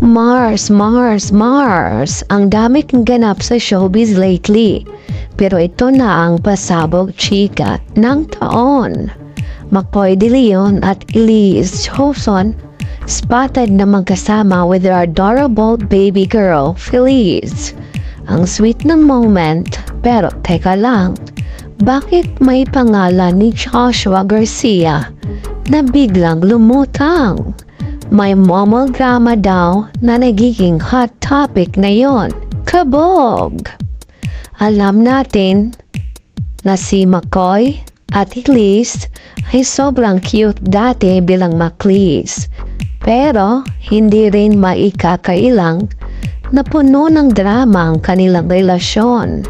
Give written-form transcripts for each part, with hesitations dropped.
Mars. Ang dami kong ganap sa showbiz lately. Pero ito na ang pasabog chika ng taon. McCoy De Leon at Elise Hoson spotted na magkasama with their adorable baby girl, Feliz. Ang sweet ng moment, pero teka lang, bakit may pangalan ni Joshua Garcia na biglang lumutang? May momol drama daw na nagiging hot topic na yon. Kabog! Alam natin na si McCoy at Elise ay sobrang cute dati bilang Maclis. Pero hindi rin maikakailang na puno ng drama ang kanilang relasyon.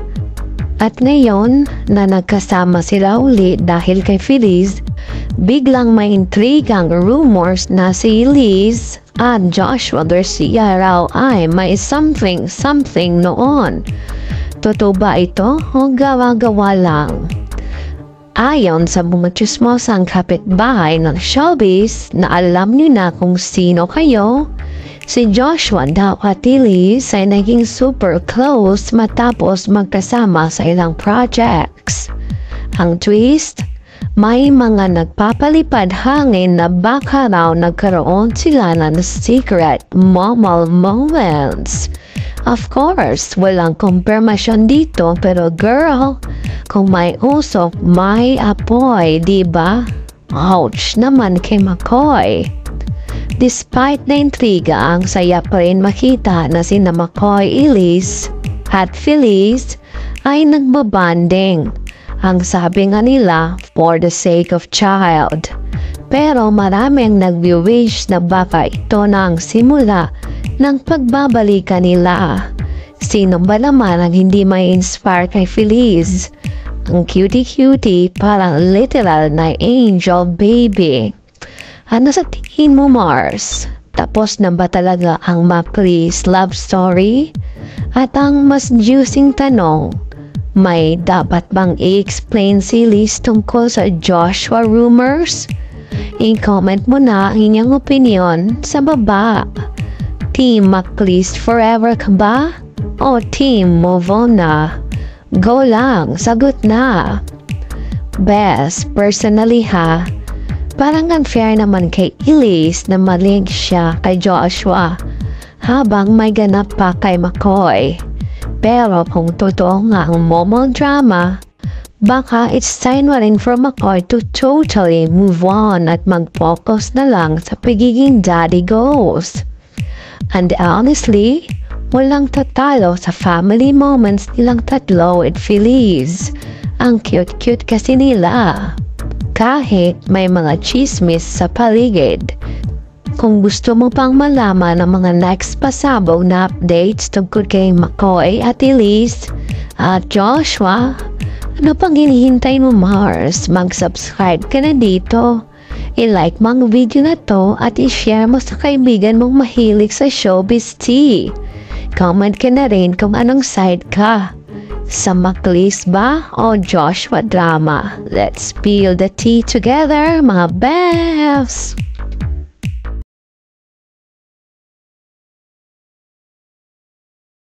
At ngayon na nagkasama sila uli dahil kay Feliz, biglang may intrigang rumors na si Elise at Joshua Garcia raw ay may something noon. Totoo ba ito o gawa-gawa lang? Ayon sa mga chismosang kapitbahay ng showbiz na alam niyo na kung sino kayo, si Joshua daw at Elise ay naging super close matapos magkasama sa ilang projects. Ang twist, may mga nagpapalipad hangin na baka raw nagkaroon sila ng secret moments. Of course, walang kumpirmasyon dito pero girl, kung may usok, may apoy, diba? Ouch naman kay McCoy. Despite na intriga, ang saya pa rin makita na sina McCoy, Elise at Feliz ay nagbabanding. Ang sabi nga nila, for the sake of child. Pero maraming nag-wish na baka ito na ang simula ng pagbabalikan nila. Sino ba naman ang hindi may inspire kay Feliz? Ang cutie-cutie, parang literal na angel baby. Ano sa tingin mo, Mars? Tapos na ba talaga ang Maclis love story? At ang mas juicing tanong, may dapat bang i-explain si Liz tungkol sa Joshua rumors? I-comment mo na ang inyong opinion sa baba. Team Maclis forever ka ba? O Team move on na? Go lang, sagot na. Best, personally ha, parang unfair naman kay Elise na maling siya kay Joshua habang may ganap pa kay McCoy. Pero kung totoo nga ang momol drama, baka it's time na rin for McCoy to totally move on at mag-focus na lang sa pagiging daddy goals. And honestly, walang tatalo sa family moments nilang tatlo at Feliz. Ang cute-cute kasi nila. Kahit may mga chismis sa paligid. Kung gusto mo pang malaman ang mga next pasabog na updates tungkol kay McCoy at Elise at Joshua, ano pang hinihintay mo, Mars? Mag-subscribe ka na dito. I-like mo ang video na to at i-share mo sa kaibigan mong mahilig sa showbiz tea. Comment ka na rin kung anong side ka. Sa Maclis ba o Joshua drama? Let's spill the tea together, mga best!